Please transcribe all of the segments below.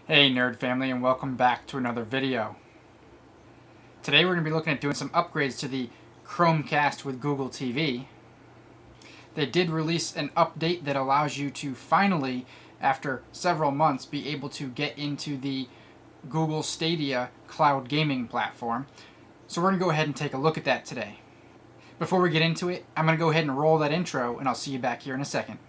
Hey nerd family, and welcome back to another video. Today we're going to be looking at doing some upgrades to the Chromecast with Google TV. They did release an update that allows you to finally, after several months, be able to get into the Google Stadia cloud gaming platform. So we're going to go ahead and take a look at that today. Before we get into it, I'm going to go ahead and roll that intro, and I'll see you back here in a second.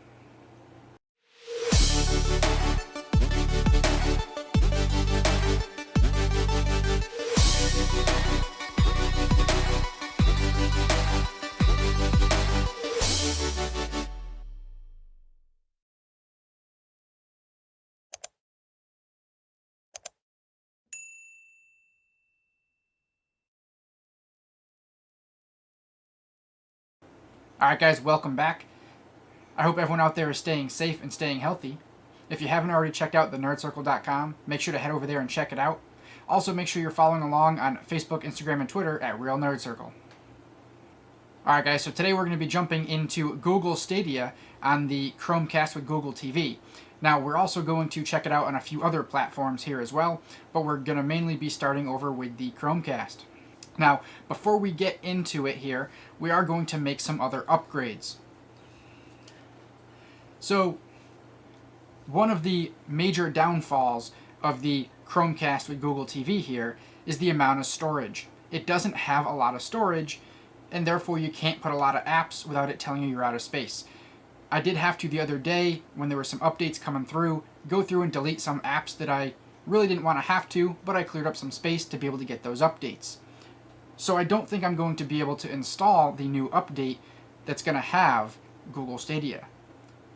Alright guys, welcome back. I hope everyone out there is staying safe and staying healthy. If you haven't already checked out thenerdcircle.com, make sure to head over there and check it out. Also, make sure you're following along on Facebook, Instagram, and Twitter at Real Nerd Circle. Alright guys, so today we're going to be jumping into Google Stadia on the Chromecast with Google TV. Now, we're also going to check it out on a few other platforms here as well, but we're going to mainly be starting over with the Chromecast. Now, before we get into it here, we are going to make some other upgrades. So, one of the major downfalls of the Chromecast with Google TV here is the amount of storage. It doesn't have a lot of storage, and therefore you can't put a lot of apps without it telling you you're out of space. I did have to the other day, when there were some updates coming through, go through and delete some apps that I really didn't want to have to, but I cleared up some space to be able to get those updates. So I don't think I'm going to be able to install the new update that's going to have Google Stadia.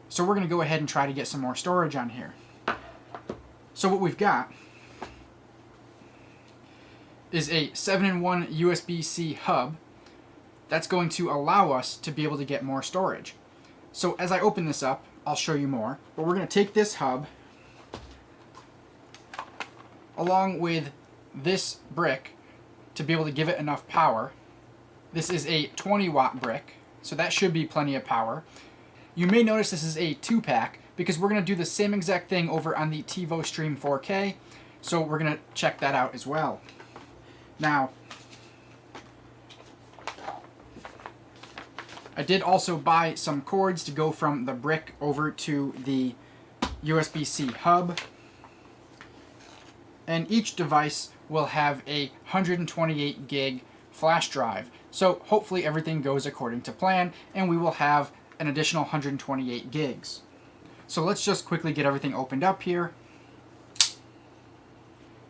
So we're going to go ahead and try to get some more storage on here. So what we've got is a 7-in-1 USB-C hub that's going to allow us to be able to get more storage. So as I open this up, I'll show you more. But we're going to take this hub along with this brick to be able to give it enough power. This is a 20-watt brick, so that should be plenty of power. You may notice this is a 2-pack because we're going to do the same exact thing over on the Tivo Stream 4K, so we're going to check that out as well. Now, I did also buy some cords to go from the brick over to the USB-C hub, and each device will have a 128 gig flash drive. So hopefully everything goes according to plan and we will have an additional 128 gigs. So let's just quickly get everything opened up here.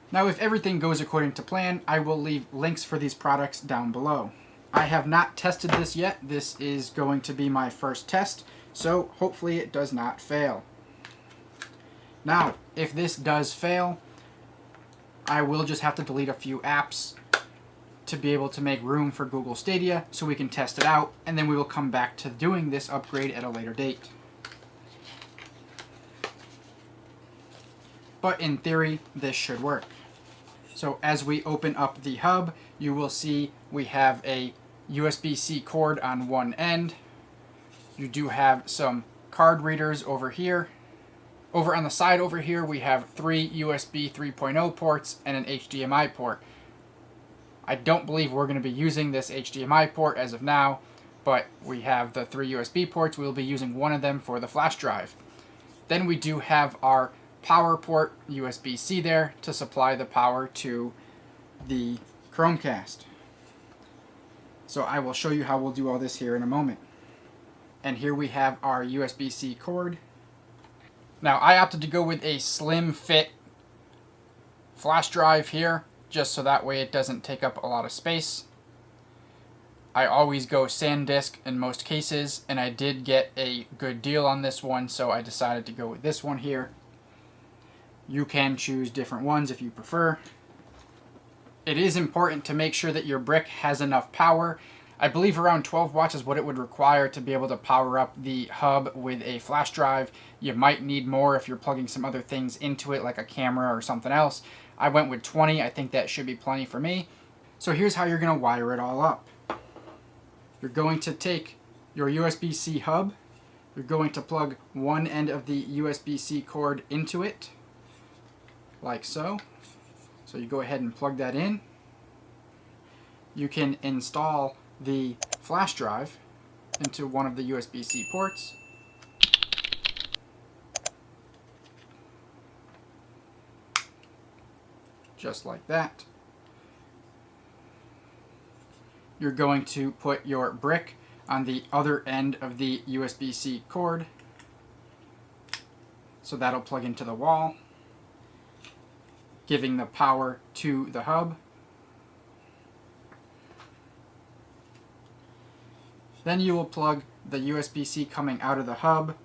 Now if everything goes according to plan, I will leave links for these products down below. I have not tested this yet. This is going to be my first test, so hopefully it does not fail. Now, if this does fail, I will just have to delete a few apps to be able to make room for Google Stadia so we can test it out, and then we will come back to doing this upgrade at a later date. But in theory, this should work. So as we open up the hub, you will see we have a USB-C cord on one end. You do have some card readers over here. Over on the side over here, we have 3 USB 3.0 ports and an HDMI port. I don't believe we're going to be using this HDMI port as of now, but we have the 3 USB ports. We'll be using one of them for the flash drive. Then we do have our power port, USB-C there, to supply the power to the Chromecast. So I will show you how we'll do all this here in a moment. And here we have our USB-C cord. Now, I opted to go with a slim fit flash drive here, just so that way it doesn't take up a lot of space. I always go SanDisk in most cases, and I did get a good deal on this one, so I decided to go with this one here. You can choose different ones if you prefer. It is important to make sure that your brick has enough power. I believe around 12 watts is what it would require to be able to power up the hub with a flash drive. You might need more if you're plugging some other things into it, like a camera or something else. I went with 20. I think that should be plenty for me. So here's how you're going to wire it all up. You're going to take your USB-C hub. You're going to plug one end of the USB-C cord into it. like so. So you go ahead and plug that in. You can install the flash drive into one of the USB-C ports. Just like that. You're going to put your brick on the other end of the USB-C cord. So that'll plug into the wall, giving the power to the hub. Then you will plug the USB-C coming out of the hub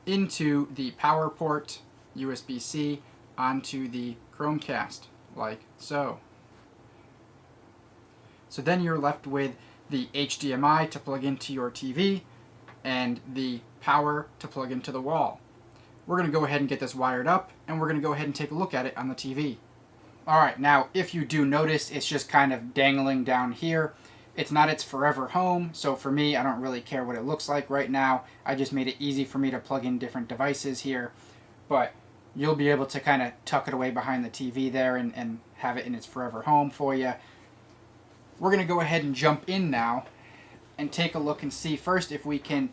into the power port USB-C onto the Chromecast, like so. So then you're left with the HDMI to plug into your TV and the power to plug into the wall. We're going to go ahead and get this wired up, and we're going to go ahead and take a look at it on the TV. Alright, now if you do notice, it's just kind of dangling down here. It's not its forever home, so for me, I don't really care what it looks like right now. I just made it easy for me to plug in different devices here, but you'll be able to kind of tuck it away behind the TV there and have it in its forever home for you. We're going to go ahead and jump in now and take a look and see first if we can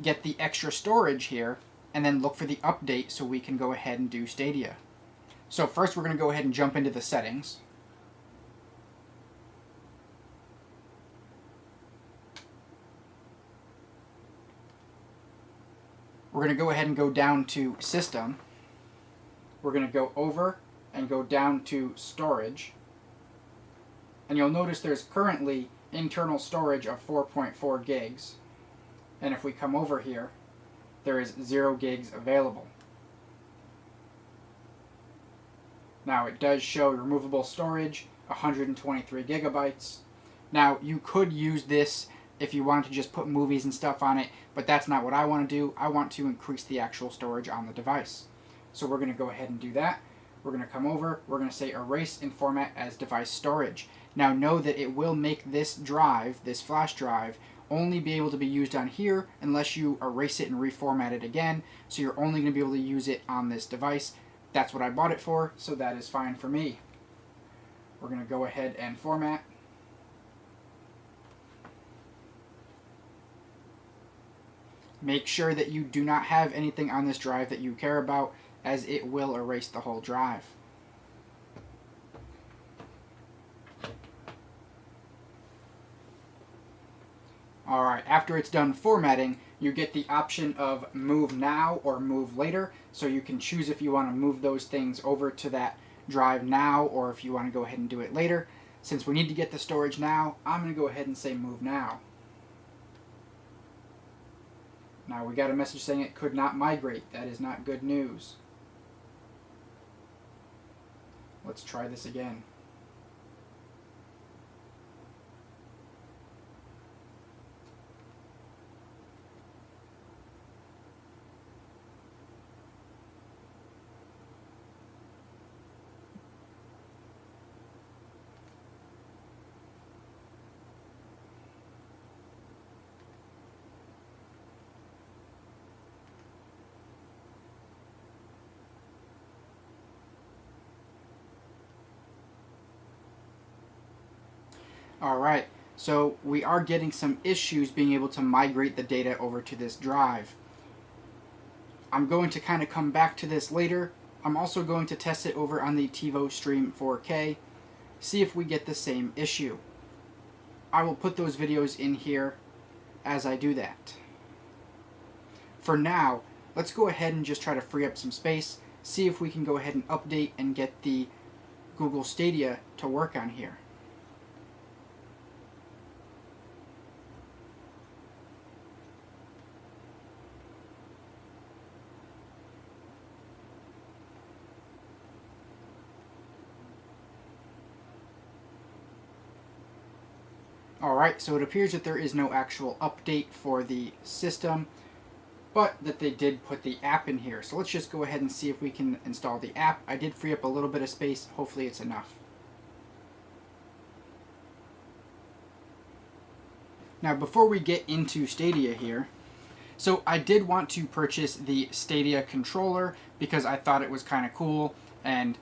get the extra storage here, and then look for the update so we can go ahead and do Stadia. So first we're going to go ahead and jump into the settings. We're going to go ahead and go down to System. We're going to go over and go down to Storage. And you'll notice there's currently internal storage of 4.4 gigs. And if we come over here, there is 0 gigs available. Now it does show removable storage, 123 gigabytes. Now you could use this if you wanted to just put movies and stuff on it, but that's not what I want to do. I want to increase the actual storage on the device. So we're going to go ahead and do that. We're going to come over, we're going to say erase and format as device storage. Now know that it will make this drive, this flash drive, only be able to be used on here unless you erase it and reformat it again. So you're only going to be able to use it on this device. That's what I bought it for, so that is fine for me. We're going to go ahead and format. Make sure that you do not have anything on this drive that you care about, as it will erase the whole drive. Alright, after it's done formatting, you get the option of move now or move later, so you can choose if you want to move those things over to that drive now or if you want to go ahead and do it later. Since we need to get the storage now, I'm going to go ahead and say move now. Now we got a message saying it could not migrate. That is not good news. Let's try this again. Alright, so we are getting some issues being able to migrate the data over to this drive. I'm going to kind of come back to this later. I'm also going to test it over on the Tivo Stream 4K, see if we get the same issue. I will put those videos in here as I do that. For now, let's go ahead and just try to free up some space, see if we can go ahead and update and get the Google Stadia to work on here. Alright, so it appears that there is no actual update for the system, but that they did put the app in here. So let's just go ahead and see if we can install the app. I did free up a little bit of space. Hopefully it's enough. Now before we get into Stadia here, So I did want to purchase the Stadia controller because I thought it was kind of cool and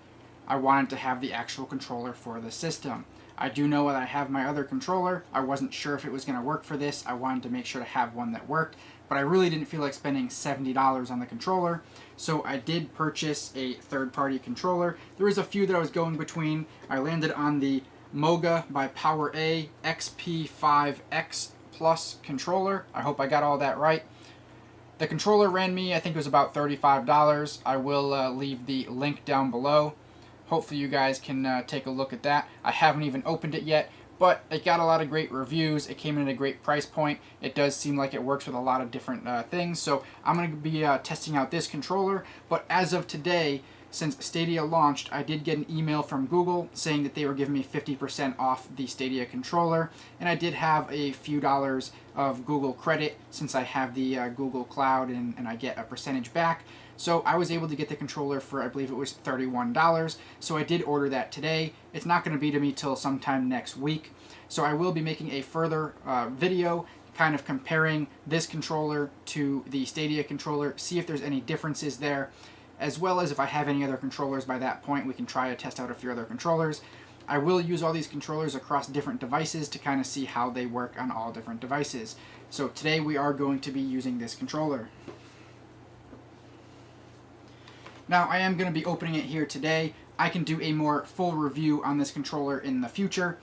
I wanted to have the actual controller for the system. I do know that I have my other controller. I wasn't sure if it was going to work for this. I wanted to make sure to have one that worked, but I really didn't feel like spending $70 on the controller. So I did purchase a third-party controller. There was a few that I was going between. I landed on the Moga by PowerA XP5X Plus controller. I hope I got all that right. The controller ran me, I think it was about $35. I will leave the link down below. Hopefully you guys can take a look at that. I haven't even opened it yet, but it got a lot of great reviews. It came in at a great price point. It does seem like it works with a lot of different things. So I'm going to be testing out this controller. But as of today, since Stadia launched, I did get an email from Google saying that they were giving me 50% off the Stadia controller. And I did have a few dollars of Google credit since I have the Google Cloud and I get a percentage back. So I was able to get the controller for, I believe it was $31. So I did order that today. It's not going to be to me till sometime next week. So I will be making a further video kind of comparing this controller to the Stadia controller, see if there's any differences there, as well as if I have any other controllers by that point. We can try to test out a few other controllers. I will use all these controllers across different devices to kind of see how they work on all different devices. So today we are going to be using this controller. Now I am going to be opening it here today. I can do a more full review on this controller in the future.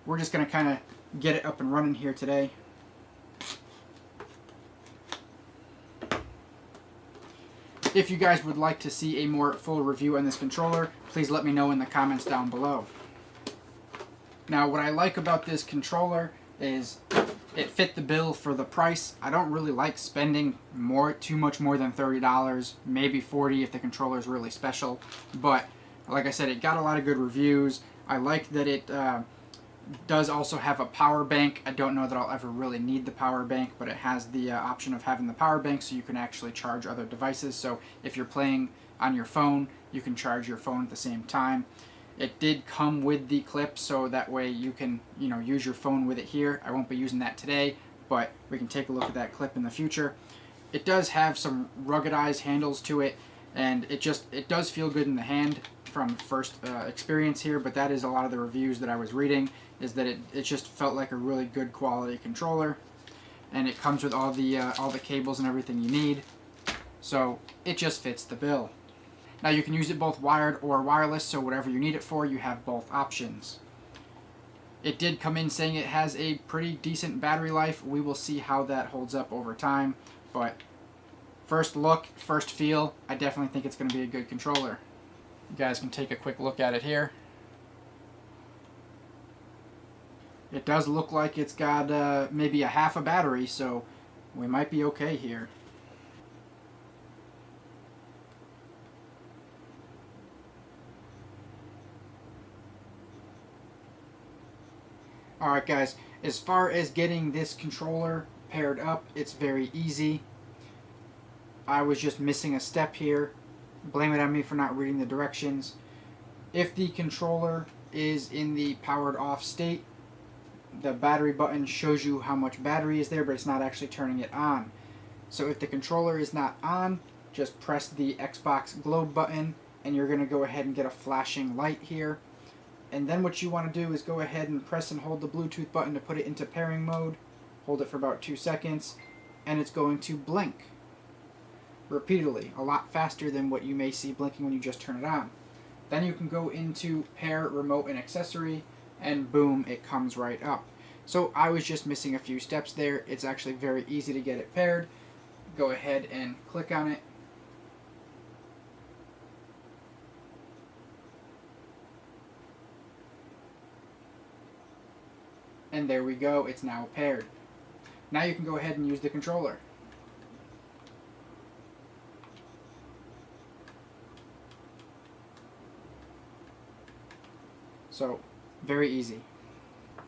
We're just going to kind of get it up and running here today. If you guys would like to see a more full review on this controller, please let me know in the comments down below. Now what I like about this controller is it fit the bill for the price. I don't really like spending too much more than $30, maybe $40 if the controller is really special. But like I said, it got a lot of good reviews. I like that it does also have a power bank. I don't know that I'll ever really need the power bank, but it has the option of having the power bank so you can actually charge other devices. So if you're playing on your phone, you can charge your phone at the same time. It did come with the clip, so that way you can, use your phone with it here. I won't be using that today, but we can take a look at that clip in the future. It does have some ruggedized handles to it, and it does feel good in the hand from first experience here, but that is a lot of the reviews that I was reading, is that it just felt like a really good quality controller, and it comes with all the cables and everything you need, so it just fits the bill. Now you can use it both wired or wireless, so whatever you need it for, you have both options. It did come in saying it has a pretty decent battery life. We will see how that holds up over time, but first look, first feel, I definitely think it's going to be a good controller. You guys can take a quick look at it here. It does look like it's got maybe a half a battery, so we might be okay here. Alright guys, as far as getting this controller paired up, it's very easy. I was just missing a step here. Blame it on me for not reading the directions. If the controller is in the powered off state, the battery button shows you how much battery is there, but it's not actually turning it on. So if the controller is not on, just press the Xbox globe button and you're going to go ahead and get a flashing light here. And then what you want to do is go ahead and press and hold the Bluetooth button to put it into pairing mode. Hold it for about 2 seconds and it's going to blink repeatedly, a lot faster than what you may see blinking when you just turn it on. Then you can go into pair, remote, and accessory, and boom, it comes right up. So I was just missing a few steps there. It's actually very easy to get it paired. Go ahead and click on it. And there we go, it's now paired. Now you can go ahead and use the controller. So, very easy.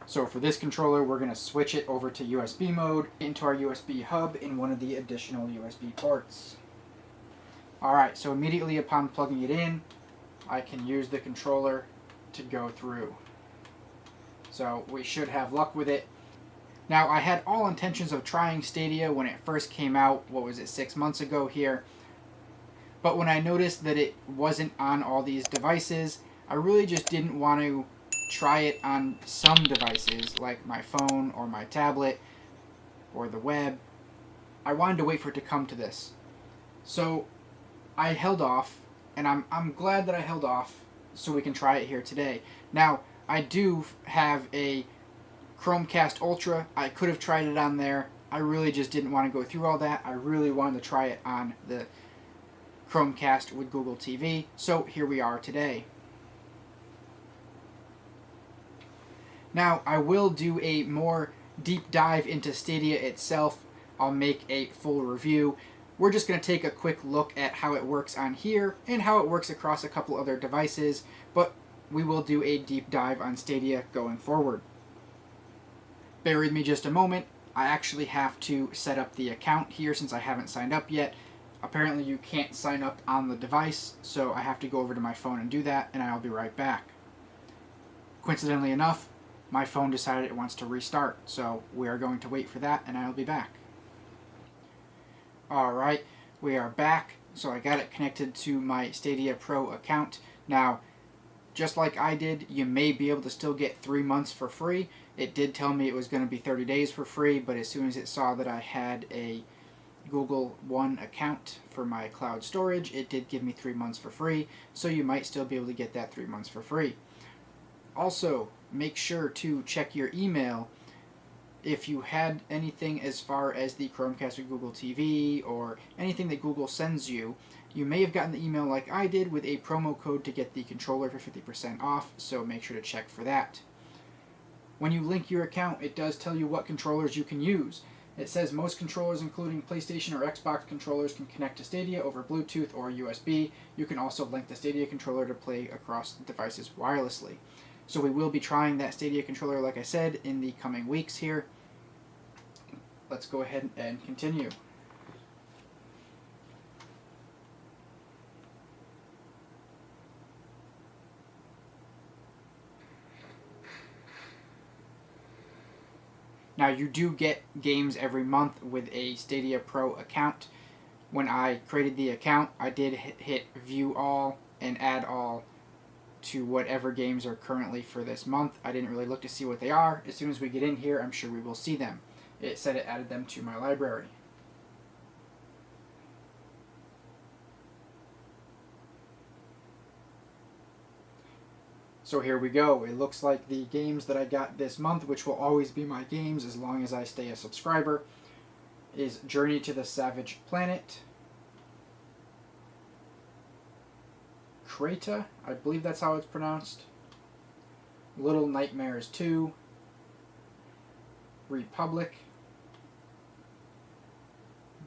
So for this controller, we're going to switch it over to USB mode into our USB hub in one of the additional USB ports. Alright, so immediately upon plugging it in, I can use the controller to go through. So we should have luck with it. Now, I had all intentions of trying Stadia when it first came out, what was it, 6 months ago here, but when I noticed that it wasn't on all these devices, I really just didn't want to try it on some devices, like my phone or my tablet or the web. I wanted to wait for it to come to this. So I held off, and I'm glad that I held off so we can try it here today. Now, I do have a Chromecast Ultra. I could have tried it on there. I really just didn't want to go through all that. I really wanted to try it on the Chromecast with Google TV. So here we are today. Now, I will do a more deep dive into Stadia itself. I'll make a full review. We're just going to take a quick look at how it works on here and how it works across a couple other devices, but we will do a deep dive on Stadia going forward. Bear with me just a moment. I actually have to set up the account here since I haven't signed up yet. Apparently you can't sign up on the device, so I have to go over to my phone and do that, and I'll be right back. Coincidentally enough, my phone decided it wants to restart, so we are going to wait for that, and I'll be back. Alright, we are back. So I got it connected to my Stadia Pro account. Now, just like I did, you may be able to still get 3 months for free. It did tell me it was going to be 30 days for free, but as soon as it saw that I had a Google One account for my cloud storage, it did give me 3 months for free, so you might still be able to get that 3 months for free. Also, make sure to check your email if you had anything as far as the Chromecast with Google TV or anything that Google sends you. You may have gotten the email like I did with a promo code to get the controller for 50% off, so make sure to check for that. When you link your account, it does tell you what controllers you can use. It says most controllers, including PlayStation or Xbox controllers, can connect to Stadia over Bluetooth or USB. You can also link the Stadia controller to play across devices wirelessly. So we will be trying that Stadia controller, like I said, in the coming weeks here. Let's go ahead and continue. Now, you do get games every month with a Stadia Pro account. When I created the account, I did hit View All and Add All to whatever games are currently for this month. I didn't really look to see what they are. As soon as we get in here, I'm sure we will see them. It said it added them to my library. So here we go. It looks like the games that I got this month, which will always be my games as long as I stay a subscriber, is Journey to the Savage Planet, Creta, I believe that's how it's pronounced, Little Nightmares 2, Republic,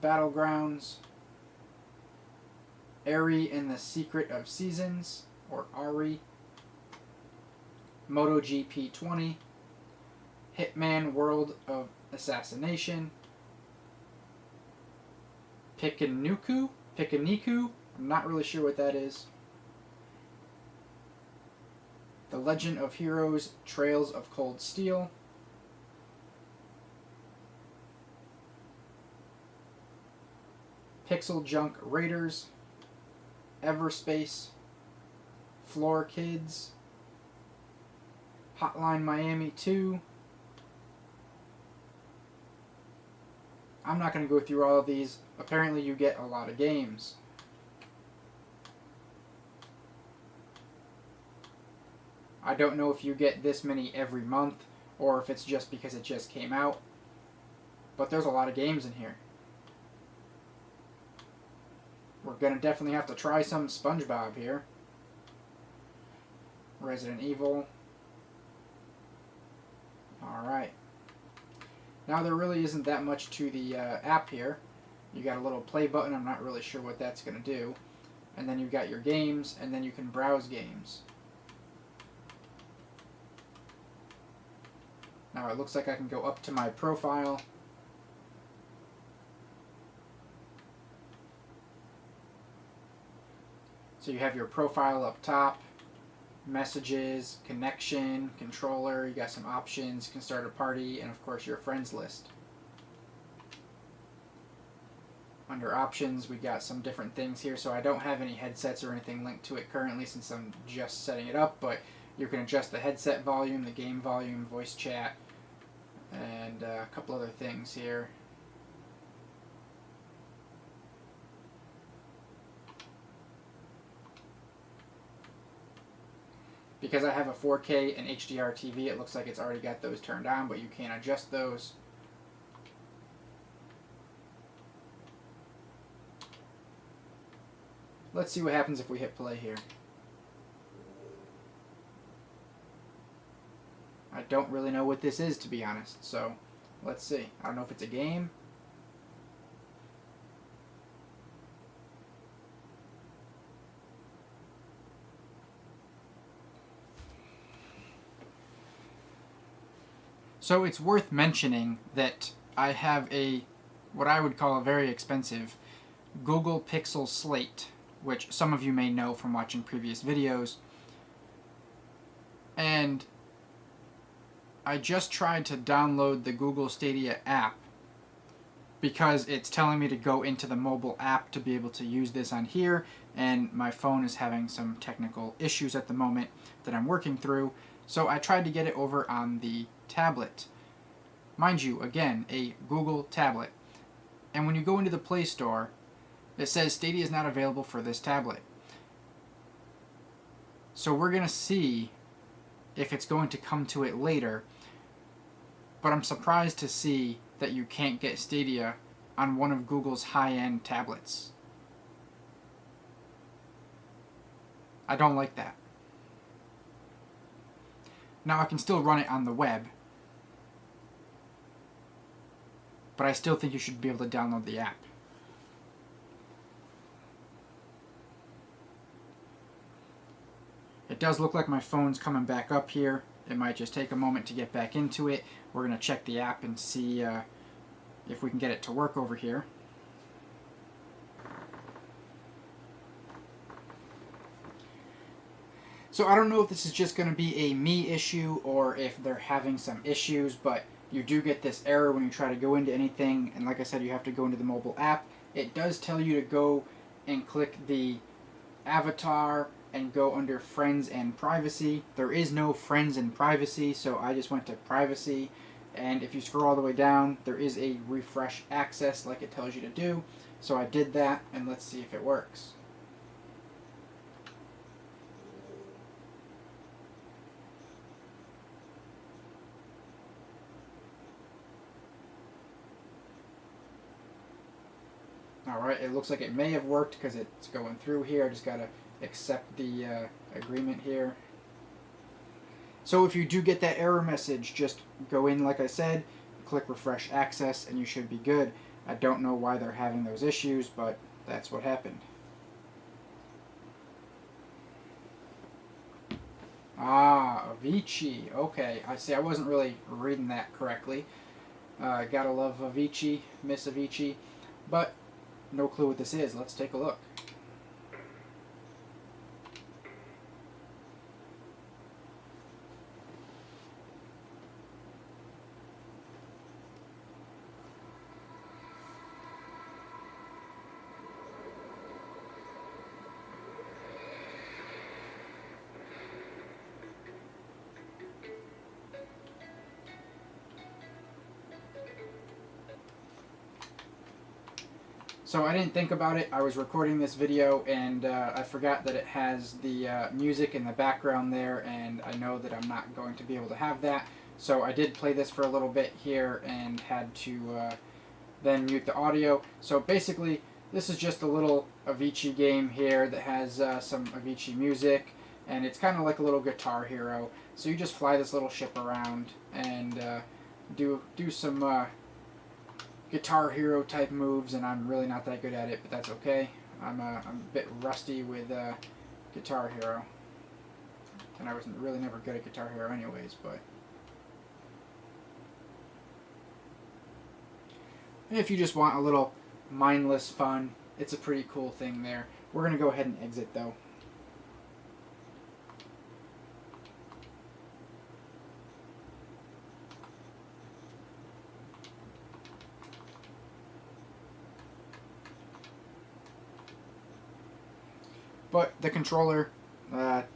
Battlegrounds, Ari and the Secret of Seasons, or Ari, MotoGP 20, Hitman World of Assassination, Pikaniku, I'm not really sure what that is, The Legend of Heroes Trails of Cold Steel, Pixel Junk Raiders, Everspace, Floor Kids, Hotline Miami 2. I'm not going to go through all of these. Apparently you get a lot of games. I don't know if you get this many every month or if it's just because it just came out. But there's a lot of games in here. We're going to definitely have to try some SpongeBob here. Resident Evil. Alright. Now there really isn't that much to the app here. You got a little play button, I'm not really sure what that's going to do. And then you've got your games, and then you can browse games. Now it looks like I can go up to my profile. So you have your profile up top. messages, connection, controller, you got some options, you can start a party, and of course your friends list. Under options, we got some different things here. So I don't have any headsets or anything linked to it currently since I'm just setting it up, but you can adjust the headset volume, the game volume, voice chat, and a couple other things here. Because I have a 4K and HDR TV, it looks like it's already got those turned on, but you can adjust those. Let's see what happens if we hit play here. I don't really know what this is, to be honest, so let's see. I don't know if it's a game. So it's worth mentioning that I have what I would call a very expensive Google Pixel Slate, which some of you may know from watching previous videos. And I just tried to download the Google Stadia app because it's telling me to go into the mobile app to be able to use this on here, and my phone is having some technical issues at the moment that I'm working through, so I tried to get it over on the tablet. Mind you, again, a Google tablet. And when you go into the Play Store, it says Stadia is not available for this tablet. So we're going to see if it's going to come to it later, but I'm surprised to see that you can't get Stadia on one of Google's high-end tablets. I don't like that. Now I can still run it on the web, but I still think you should be able to download the app. It does look like my phone's coming back up here. It might just take a moment to get back into it. We're going to check the app and see if we can get it to work over here. So I don't know if this is just going to be a me issue or if they're having some issues, but you do get this error when you try to go into anything, and like I said, you have to go into the mobile app. It does tell you to go and click the avatar and go under friends and privacy. There is no friends and privacy, so I just went to privacy, and if you scroll all the way down, there is a refresh access like it tells you to do. So I did that, and let's see if it works. Alright, it looks like it may have worked because it's going through here. I just gotta accept the agreement here. So if you do get that error message, just go in like I said, click refresh access, and you should be good. I don't know why they're having those issues, but that's what happened. Ah, Avicii. Okay, I see. I wasn't really reading that correctly. Gotta love Avicii, Miss Avicii. But no clue what this is. Let's take a look. So I didn't think about it. I was recording this video and I forgot that it has the music in the background there, and I know that I'm not going to be able to have that. So I did play this for a little bit here and had to then mute the audio. So basically this is just a little Avicii game here that has some Avicii music, and it's kind of like a little Guitar Hero. So you just fly this little ship around and do some Guitar Hero type moves, and I'm really not that good at it, but that's okay. I'm a bit rusty with Guitar Hero, and I was really never good at Guitar Hero anyways, but if you just want a little mindless fun, it's a pretty cool thing there. We're going to go ahead and exit though. But the controller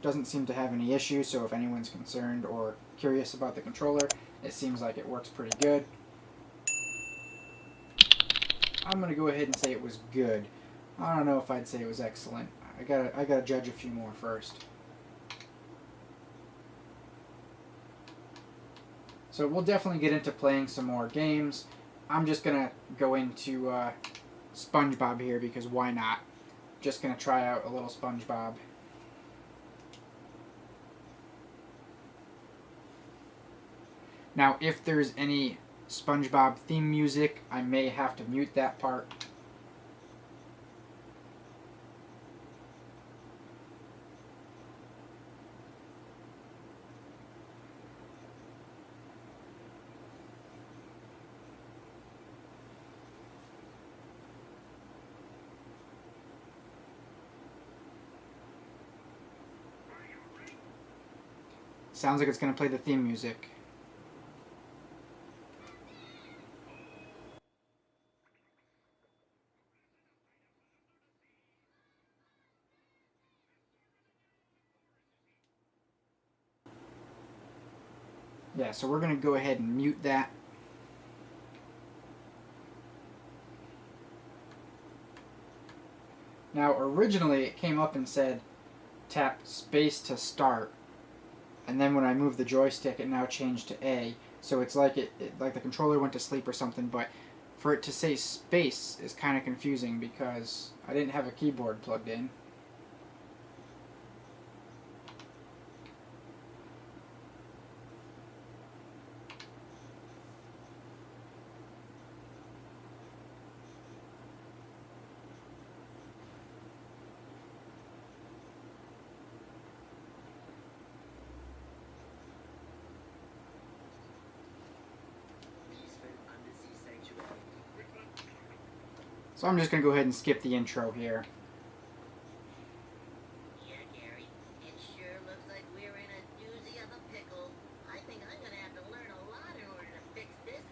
doesn't seem to have any issues, so if anyone's concerned or curious about the controller, it seems like it works pretty good. I'm going to go ahead and say it was good. I don't know if I'd say it was excellent. I gotta judge a few more first. So we'll definitely get into playing some more games. I'm just gonna go into SpongeBob here because why not? Just gonna try out a little SpongeBob. Now, if there's any SpongeBob theme music, I may have to mute that part. Sounds like it's going to play the theme music. Yeah, so we're going to go ahead and mute that. Now, originally it came up and said tap space to start. And then when I move the joystick, it now changed to A. So it's like like the controller went to sleep or something. But for it to say space is kind of confusing because I didn't have a keyboard plugged in. So I'm just going to go ahead and skip the intro here. Yeah, Gary, it sure looks like we're in a doozy of a pickle. I think I'm going to have to learn a lot in order to fix this.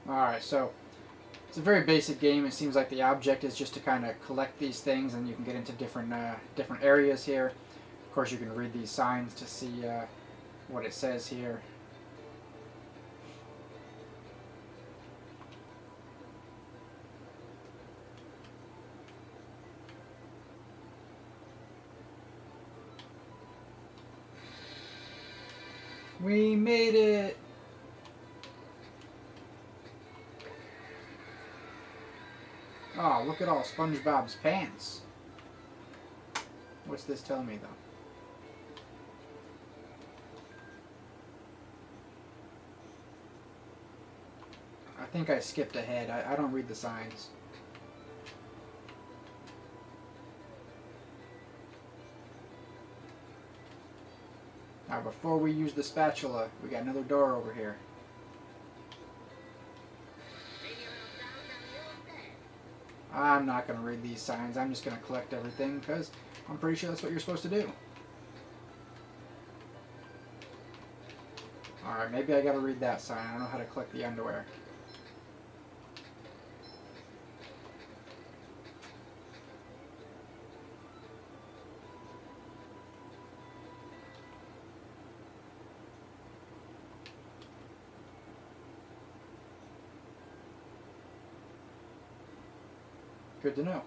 Alright, so it's a very basic game. It seems like the object is just to kind of collect these things, and you can get into different areas here. Of course, you can read these signs to see what it says here. We made it! Oh, look at all SpongeBob's pants. What's this telling me, though? I think I skipped ahead. I don't read the signs. Now, before we use the spatula, we got another door over here. I'm not going to read these signs. I'm just going to collect everything because I'm pretty sure that's what you're supposed to do. Alright, maybe I got to read that sign. I don't know how to collect the underwear. Good to know.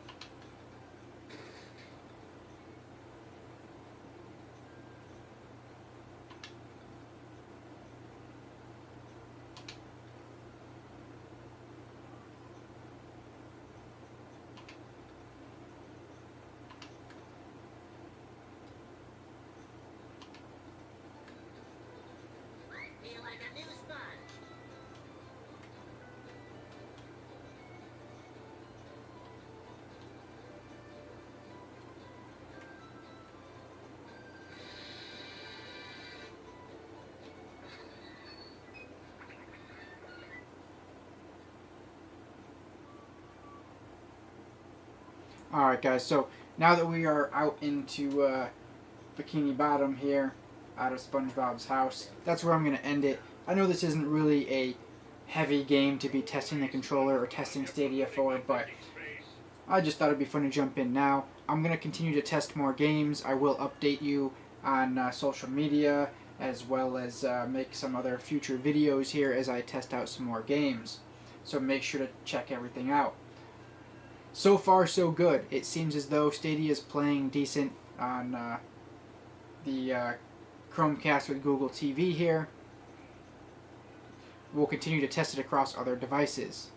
I feel like a new sponge. Alright guys, so now that we are out into Bikini Bottom here, out of SpongeBob's house, that's where I'm going to end it. I know this isn't really a heavy game to be testing the controller or testing Stadia for, but I just thought it'd be fun to jump in now. I'm going to continue to test more games. I will update you on social media, as well as make some other future videos here as I test out some more games. So make sure to check everything out. So far, so good. It seems as though Stadia is playing decent on the Chromecast with Google TV here. We'll continue to test it across other devices.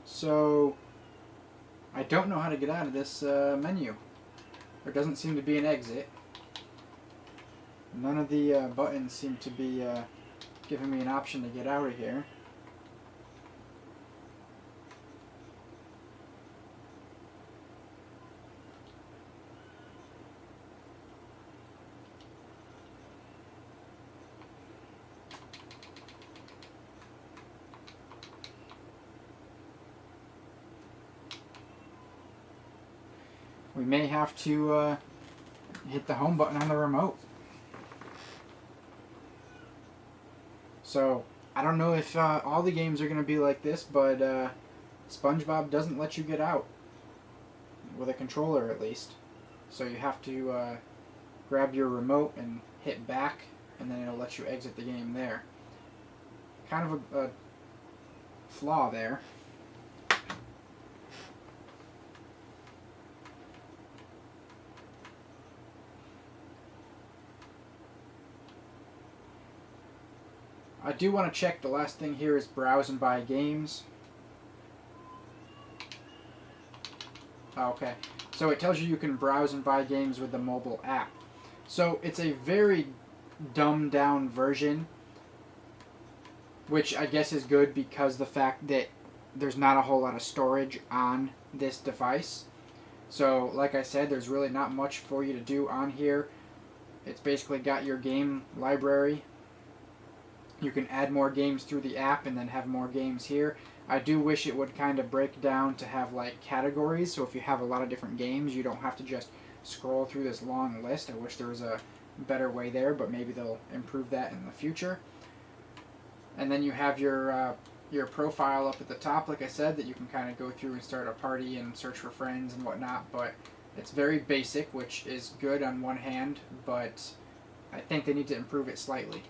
So, I don't know how to get out of this menu. There doesn't seem to be an exit. None of the buttons seem to be giving me an option to get out of here. We may have to hit the home button on the remote. So, I don't know if all the games are going to be like this, but SpongeBob doesn't let you get out. With a controller, at least. So you have to grab your remote and hit back, and then it'll let you exit the game there. Kind of a flaw there. I do want to check, the last thing here is browse and buy games. Oh, okay, so it tells you can browse and buy games with the mobile app. So it's a very dumbed down version, which I guess is good because the fact that there's not a whole lot of storage on this device. So like I said, there's really not much for you to do on here. It's basically got your game library. You can add more games through the app and then have more games here. I do wish it would kind of break down to have like categories, so if you have a lot of different games, you don't have to just scroll through this long list. I wish there was a better way there, but maybe they'll improve that in the future. And then you have your profile up at the top, like I said, that you can kind of go through and start a party and search for friends and whatnot, but it's very basic, which is good on one hand, but I think they need to improve it slightly.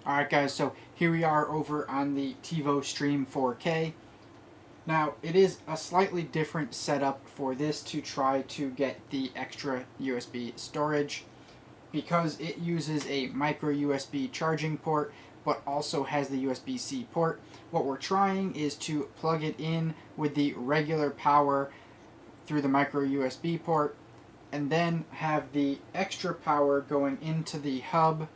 Alright guys, so here we are over on the Tivo Stream 4K. Now, it is a slightly different setup for this to try to get the extra USB storage, because it uses a micro USB charging port, but also has the USB-C port. What we're trying is to plug it in with the regular power through the micro USB port, and then have the extra power going into the hub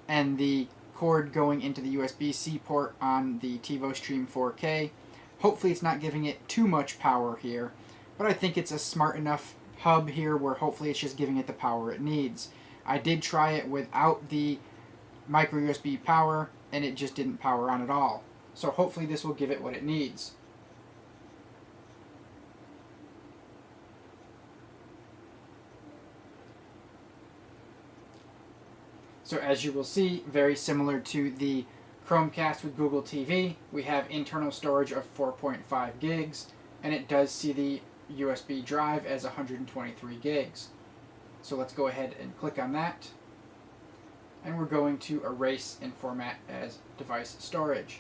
and the cord going into the USB-C port on the Tivo Stream 4K. Hopefully it's not giving it too much power here, but I think it's a smart enough hub here where hopefully it's just giving it the power it needs. I did try it without the micro USB power, and it just didn't power on at all. So hopefully this will give it what it needs. So as you will see, very similar to the Chromecast with Google TV, we have internal storage of 4.5 gigs, and it does see the USB drive as 123 gigs. So let's go ahead and click on that, and we're going to erase and format as device storage.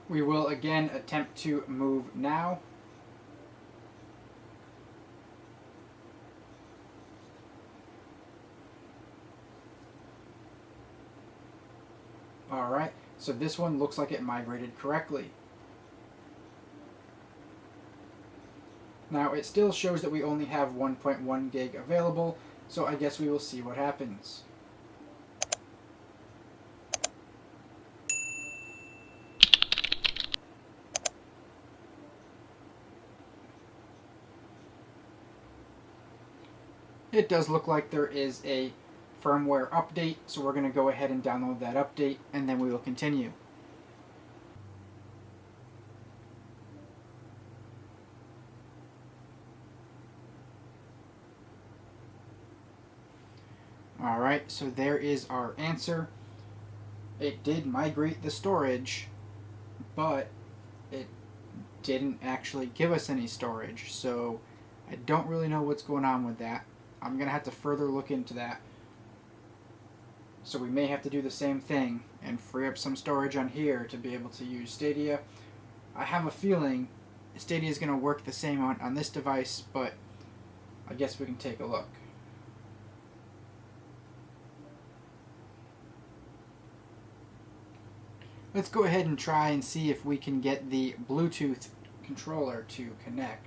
We will again attempt to move now. Alright, so this one looks like it migrated correctly. Now it still shows that we only have 1.1 gig available, so I guess we will see what happens. It does look like there is a firmware update, so we're going to go ahead and download that update, and then we will continue. Alright, so there is our answer. It did migrate the storage, but it didn't actually give us any storage, so I don't really know what's going on with that. I'm going to have to further look into that. So we may have to do the same thing and free up some storage on here to be able to use Stadia. I have a feeling Stadia is going to work the same on this device, but I guess we can take a look. Let's go ahead and try and see if we can get the Bluetooth controller to connect.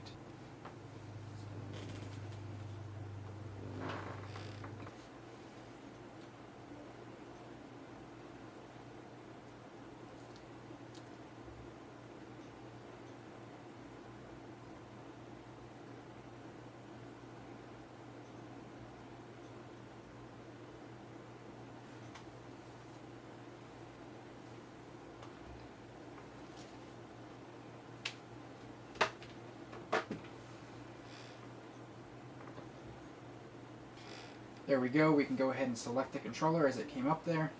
There we go. We can go ahead and select the controller as it came up there.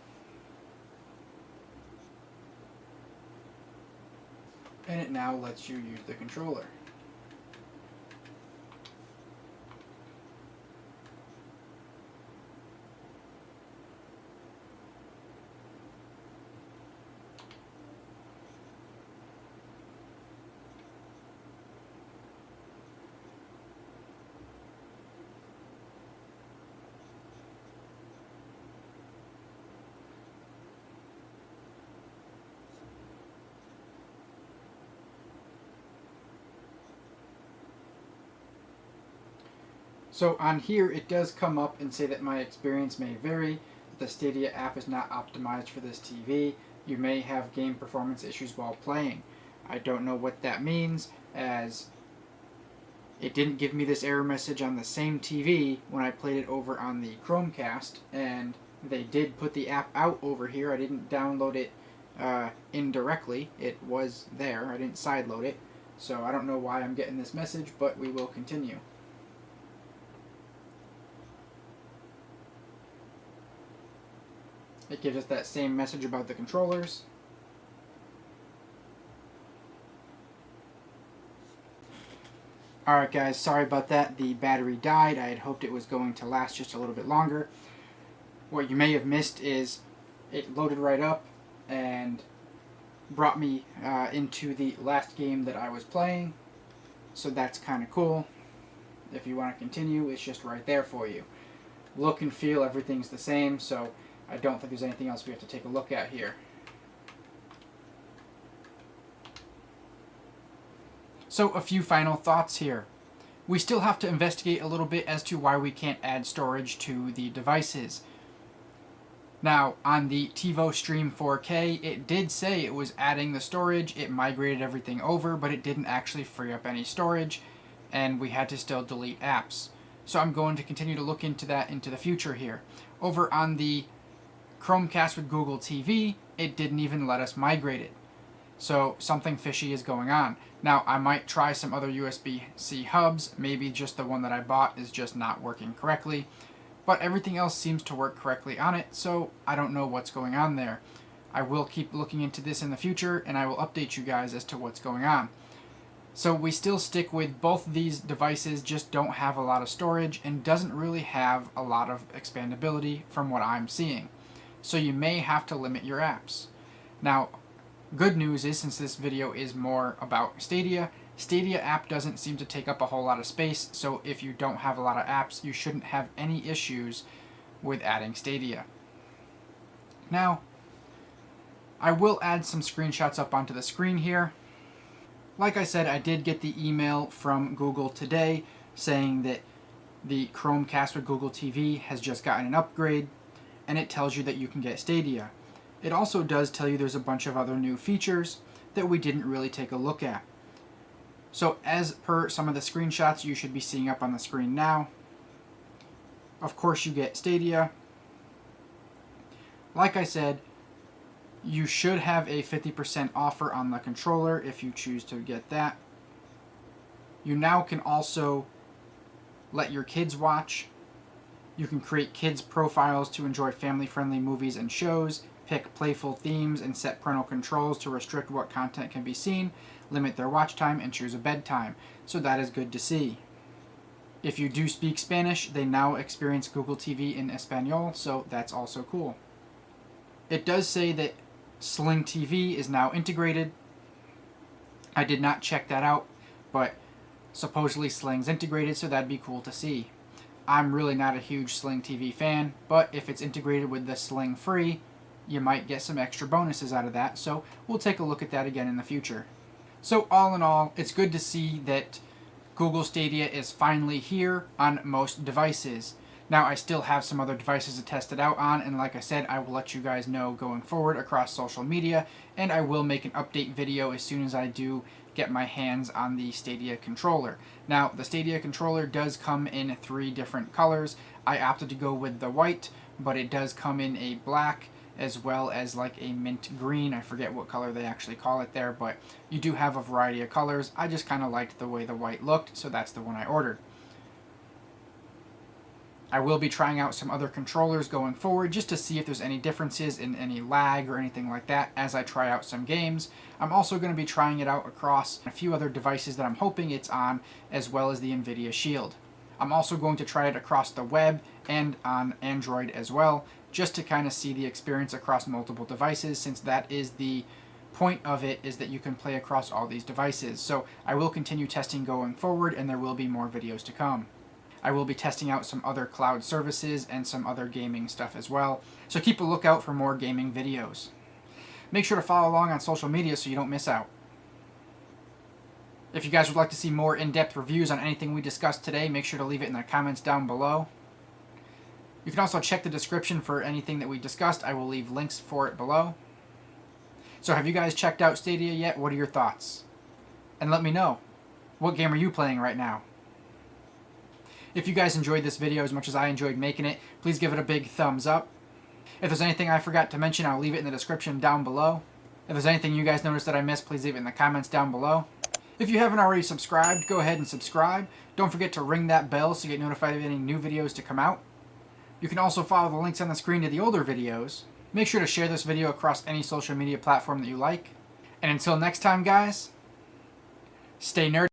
And it now lets you use the controller. So on here, it does come up and say that my experience may vary. The Stadia app is not optimized for this TV. You may have game performance issues while playing. I don't know what that means, as it didn't give me this error message on the same TV when I played it over on the Chromecast, and they did put the app out over here. I didn't download it indirectly. It was there. I didn't sideload it. So I don't know why I'm getting this message, but we will continue. It gives us that same message about the controllers. Alright guys, sorry about that. The battery died. I had hoped it was going to last just a little bit longer. What you may have missed is it loaded right up and brought me into the last game that I was playing. So that's kind of cool. If you want to continue, it's just right there for you. Look and feel, everything's the same, so I don't think there's anything else we have to take a look at here. So a few final thoughts here. We still have to investigate a little bit as to why we can't add storage to the devices. Now, on the Tivo Stream 4K, it did say it was adding the storage, it migrated everything over, but it didn't actually free up any storage, and we had to still delete apps. So I'm going to continue to look into that into the future here. Over on the Chromecast with Google TV, it didn't even let us migrate it. So something fishy is going on. Now, I might try some other USB-C hubs. Maybe just the one that I bought is just not working correctly. But everything else seems to work correctly on it, so I don't know what's going on there. I will keep looking into this in the future, and I will update you guys as to what's going on. So we still stick with both of these devices, just don't have a lot of storage and doesn't really have a lot of expandability from what I'm seeing. So you may have to limit your apps. Now, good news is, since this video is more about Stadia, Stadia app doesn't seem to take up a whole lot of space, so if you don't have a lot of apps, you shouldn't have any issues with adding Stadia. Now, I will add some screenshots up onto the screen here. Like I said, I did get the email from Google today saying that the Chromecast with Google TV has just gotten an upgrade, and it tells you that you can get Stadia. It also does tell you there's a bunch of other new features that we didn't really take a look at. So as per some of the screenshots you should be seeing up on the screen now, Of course, you get Stadia. Like I said, you should have a 50% offer on the controller if you choose to get that. You now can also let your kids watch. You can create kids' profiles to enjoy family-friendly movies and shows, pick playful themes, and set parental controls to restrict what content can be seen, limit their watch time, and choose a bedtime. So that is good to see. If you do speak Spanish, they now experience Google TV in Espanol, so that's also cool. It does say that Sling TV is now integrated. I did not check that out, but supposedly Sling's integrated, so that'd be cool to see. I'm really not a huge Sling TV fan, but if it's integrated with the Sling Free, you might get some extra bonuses out of that, so we'll take a look at that again in the future. So all in all, it's good to see that Google Stadia is finally here on most devices. Now, I still have some other devices to test it out on, and like I said, I will let you guys know going forward across social media, and I will make an update video as soon as I do get my hands on the Stadia controller. Now, the Stadia controller does come in 3 different colors. I opted to go with the white, but it does come in a black as well as like a mint green. I forget what color they actually call it there, but you do have a variety of colors. I just kind of liked the way the white looked, so that's the one I ordered. I will be trying out some other controllers going forward just to see if there's any differences in any lag or anything like that as I try out some games. I'm also going to be trying it out across a few other devices that I'm hoping it's on, as well as the Nvidia Shield. I'm also going to try it across the web and on Android as well, just to kind of see the experience across multiple devices, since that is the point of it, is that you can play across all these devices. So I will continue testing going forward, and there will be more videos to come. I will be testing out some other cloud services and some other gaming stuff as well, so keep a lookout for more gaming videos. Make sure to follow along on social media so you don't miss out. If you guys would like to see more in-depth reviews on anything we discussed today, make sure to leave it in the comments down below. You can also check the description for anything that we discussed. I will leave links for it below. So have you guys checked out Stadia yet? What are your thoughts? And let me know. What game are you playing right now? If you guys enjoyed this video as much as I enjoyed making it, please give it a big thumbs up. If there's anything I forgot to mention, I'll leave it in the description down below. If there's anything you guys noticed that I missed, please leave it in the comments down below. If you haven't already subscribed, go ahead and subscribe. Don't forget to ring that bell so you get notified of any new videos to come out. You can also follow the links on the screen to the older videos. Make sure to share this video across any social media platform that you like. And until next time, guys, stay nerdy.